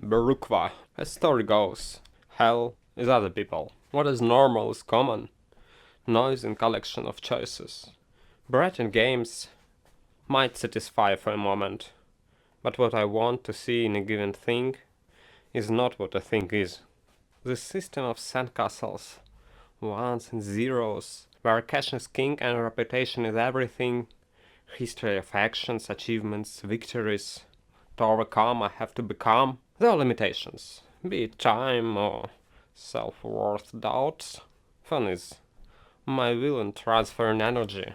Bryukva. As story goes, hell is other people. What is normal is common. Noise and collection of choices. Bread and games might satisfy for a moment, but what I want to see in a given thing is not what a thing is. This system of sandcastles, ones and zeros, where cash is king and reputation is everything, history of actions, achievements, victories. To overcome, I have to become. There are limitations, be it time or self-worth doubts. Fun is my will and transferring energy,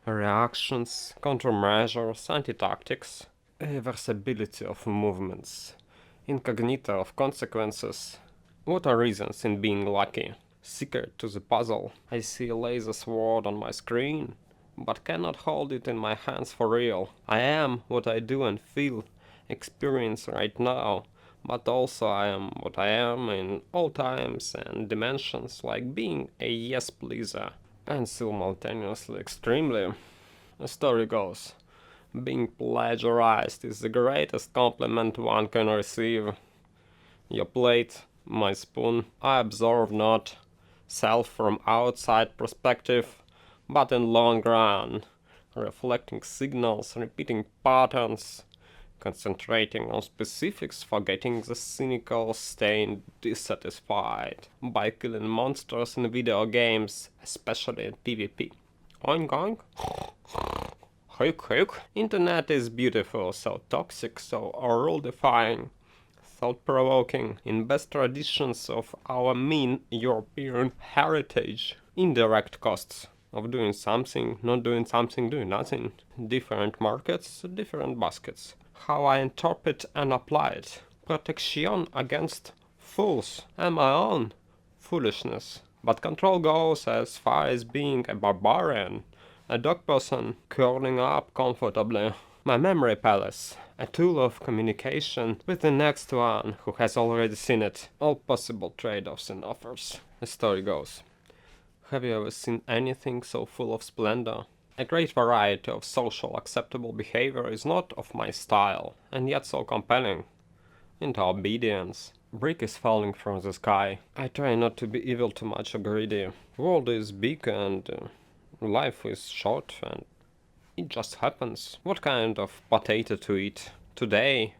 reactions, countermeasures, anti-tactics, irreversibility of movements, incognito of consequences. What are reasons in being lucky? Secret to the puzzle. I see a laser sword on my screen, but cannot hold it in my hands for real. I am what I do and feel, experience right now, but also I am what I am in all times and dimensions, like being a yes pleaser, and simultaneously extremely. The story goes, being plagiarized is the greatest compliment one can receive. Your plate, my spoon, I observe not self from outside perspective, but in long run, reflecting signals, repeating patterns, concentrating on specifics, forgetting the cynical, staying dissatisfied by killing monsters in video games, especially in PvP. Oink oink. Hook hook. Internet is beautiful, so toxic, so rule-defying, thought-provoking, in best traditions of our mean European heritage. Indirect costs of doing something, not doing something, doing nothing. Different markets, different baskets. How I interpret and apply it. Protection against fools and my own foolishness. But control goes as far as being a barbarian, a dog person curling up comfortably. My memory palace, a tool of communication with the next one who has already seen it. All possible trade-offs and offers. The story goes. Have you ever seen anything so full of splendor? A great variety of social acceptable behavior is not of my style, and yet so compelling. Into obedience. Brick is falling from the sky. I try not to be evil too much or greedy. World is big and life is short and it just happens. What kind of potato to eat today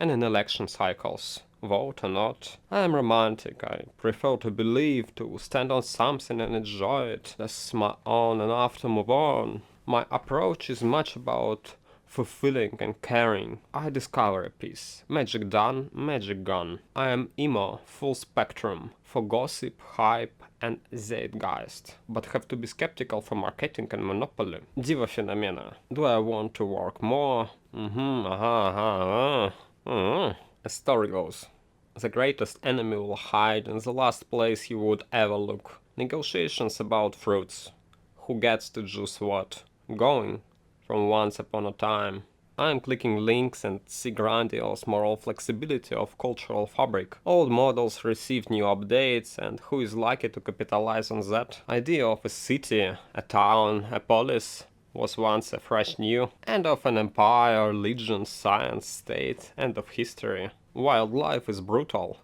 and in election cycles? Vote or not? I am romantic. I prefer to believe, to stand on something and enjoy it. That's my own enough to move on. My approach is much about fulfilling and caring. I discover a piece. Magic done, magic gone. I am emo, full spectrum, for gossip, hype and zeitgeist. But have to be skeptical for marketing and monopoly. Diva Fenomena. Do I want to work more? As story goes. The greatest enemy will hide in the last place you would ever look. Negotiations about fruits. Who gets to choose what? Going from once upon a time. I am clicking links and see grandiose moral flexibility of cultural fabric. Old models receive new updates, and who is likely to capitalize on that? Idea of a city, a town, a polis was once a fresh new, and of an empire, legion, science, state, and of history. Wildlife is brutal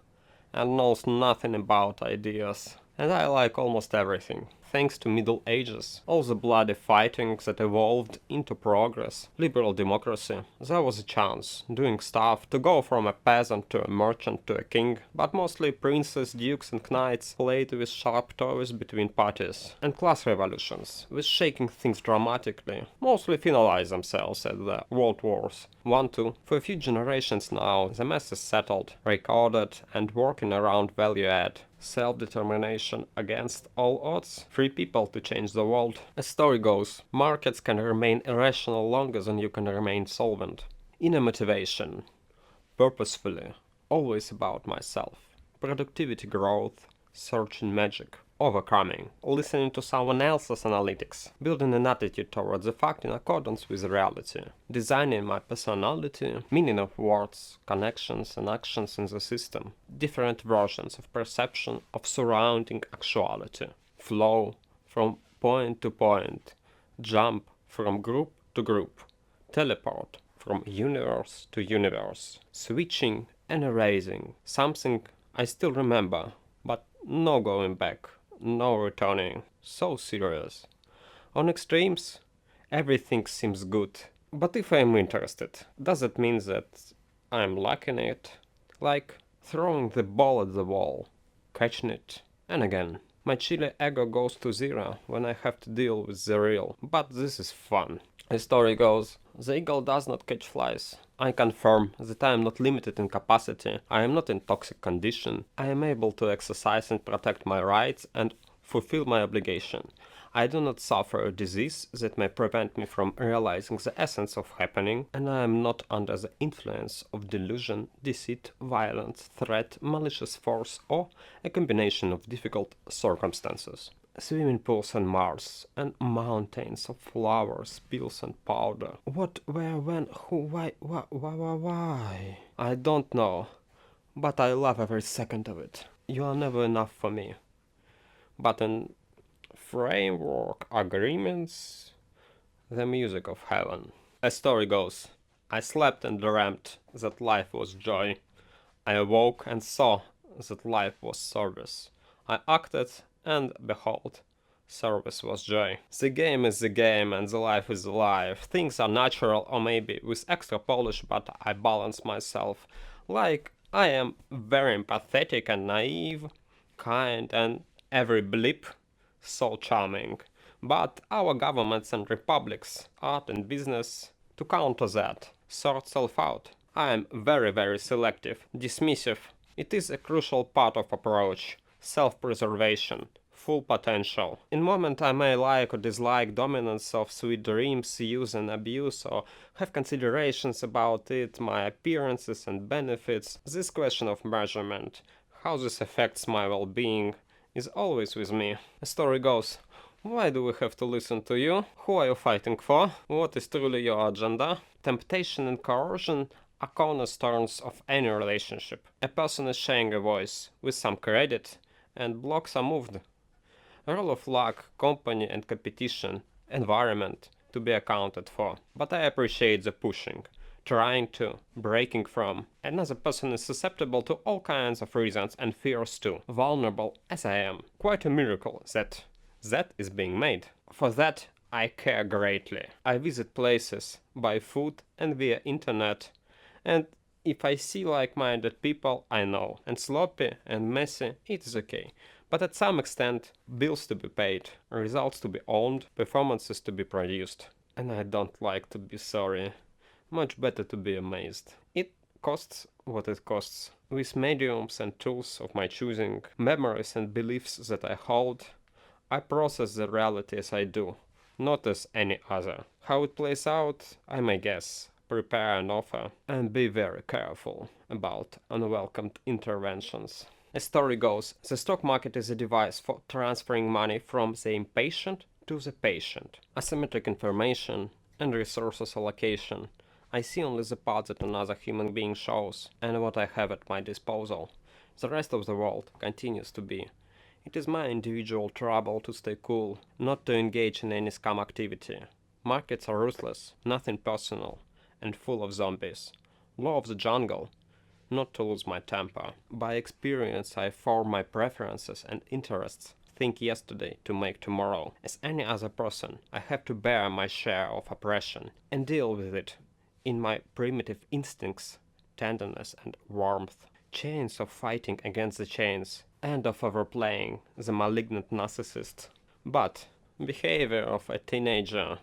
and knows nothing about ideas, and I like almost everything. Thanks to Middle Ages, all the bloody fighting that evolved into progress, liberal democracy, there was a chance, doing stuff, to go from a peasant to a merchant to a king, but mostly princes, dukes and knights played with sharp toys between parties, and class revolutions, with shaking things dramatically, mostly finalize themselves at the World Wars. 1-2. For a few generations now, the mess is settled, recorded, and working around value add. Self-determination against all odds, free people to change the world. As story goes, markets can remain irrational longer than you can remain solvent. Inner motivation. Purposefully. Always about myself. Productivity growth. Searching magic. Overcoming. Listening to someone else's analytics. Building an attitude towards the fact in accordance with reality. Designing my personality. Meaning of words, connections and actions in the system. Different versions of perception of surrounding actuality. Flow from point to point. Jump from group to group. Teleport from universe to universe. Switching and erasing. Something I still remember, but no going back, no returning. So serious. On extremes, everything seems good. But if I'm interested, does it mean that I'm liking it? Like throwing the ball at the wall, catching it, and again. My chilly ego goes to zero when I have to deal with the real, but this is fun. The story goes, the eagle does not catch flies. I confirm that I am not limited in capacity, I am not in toxic condition, I am able to exercise and protect my rights and fulfill my obligation. I do not suffer a disease that may prevent me from realizing the essence of happening, and I am not under the influence of delusion, deceit, violence, threat, malicious force, or a combination of difficult circumstances. Swimming pools on Mars, and mountains of flowers, pills and powder. What, where, when, who, why? I don't know, but I love every second of it. You are never enough for me. But in framework agreements, the music of heaven. A story goes, I slept and dreamt that life was joy. I awoke and saw that life was service. I acted and behold, service was joy. The game is the game and the life is the life. Things are natural or maybe with extra polish, but I balance myself. Like I am very empathetic and naive, kind and every blip so charming. But our governments and republics, art and business, to counter that, sort self out. I am very selective, dismissive. It is a crucial part of approach, self-preservation, full potential. In moment I may like or dislike dominance of sweet dreams, use and abuse, or have considerations about it, my appearances and benefits. This question of measurement, how this affects my well-being, is always with me. The story goes, why do we have to listen to you? Who are you fighting for? What is truly your agenda? Temptation and coercion are cornerstones of any relationship. A person is sharing a voice with some credit, and blocks are moved. A role of luck, company and competition, environment to be accounted for. But I appreciate the pushing, trying to, breaking from. Another person is susceptible to all kinds of reasons and fears too, vulnerable as I am. Quite a miracle that is being made. For that I care greatly. I visit places, buy food and via internet, and if I see like-minded people, I know. And sloppy and messy, it is okay. But at some extent, bills to be paid, results to be owned, performances to be produced. And I don't like to be sorry. Much better to be amazed. It costs what it costs. With mediums and tools of my choosing, memories and beliefs that I hold, I process the reality as I do, not as any other. How it plays out, I may guess, prepare an offer, and be very careful about unwelcomed interventions. A story goes, the stock market is a device for transferring money from the impatient to the patient. Asymmetric information and resources allocation. I see only the part that another human being shows, and what I have at my disposal. The rest of the world continues to be. It is my individual trouble to stay cool, not to engage in any scam activity. Markets are ruthless, nothing personal, and full of zombies. Law of the jungle, not to lose my temper. By experience I form my preferences and interests. Think yesterday to make tomorrow. As any other person, I have to bear my share of oppression and deal with it in my primitive instincts, tenderness and warmth. Chains of fighting against the chains, and of overplaying the malignant narcissist. But behavior of a teenager,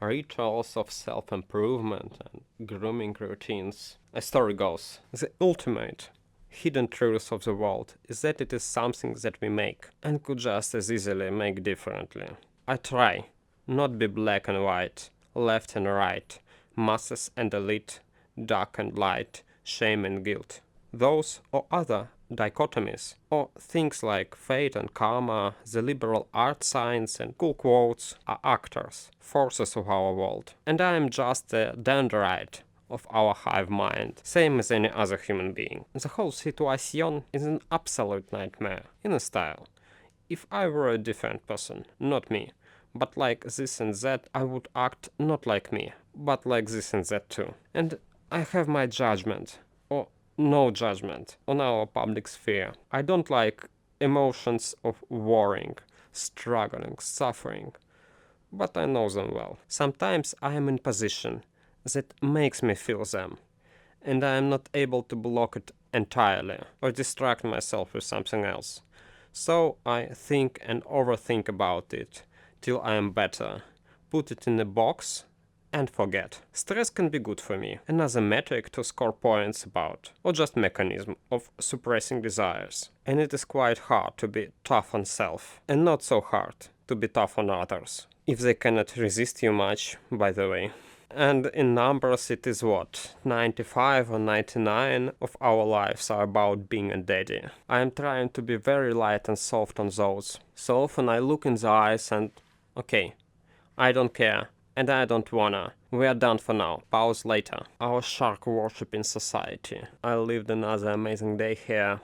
rituals of self-improvement and grooming routines. A story goes, the ultimate hidden truth of the world is that it is something that we make, and could just as easily make differently. I try, not be black and white, left and right, masses and elite, dark and light, shame and guilt. Those or other dichotomies, or things like fate and karma, the liberal art science and cool quotes are actors, forces of our world. And I am just the dendrite of our hive mind, same as any other human being. The whole situation is an absolute nightmare, in a style. If I were a different person, not me, but like this and that, I would act not like me, but like this and that too. And I have my judgment, or no judgment on our public sphere. I don't like emotions of worrying, struggling, suffering, but I know them well. Sometimes I am in position that makes me feel them, and I am not able to block it entirely or distract myself with something else. So I think and overthink about it till I am better, put it in a box and forget. Stress can be good for me, another metric to score points about, or just mechanism of suppressing desires. And it is quite hard to be tough on self, and not so hard to be tough on others, if they cannot resist you much, by the way. And in numbers it is what, 95 or 99 of our lives are about being a daddy. I am trying to be very light and soft on those. So often I look in the eyes and, okay, I don't care, and I don't wanna. We are done for now. Pause later. Our shark worshipping society. I lived another amazing day here.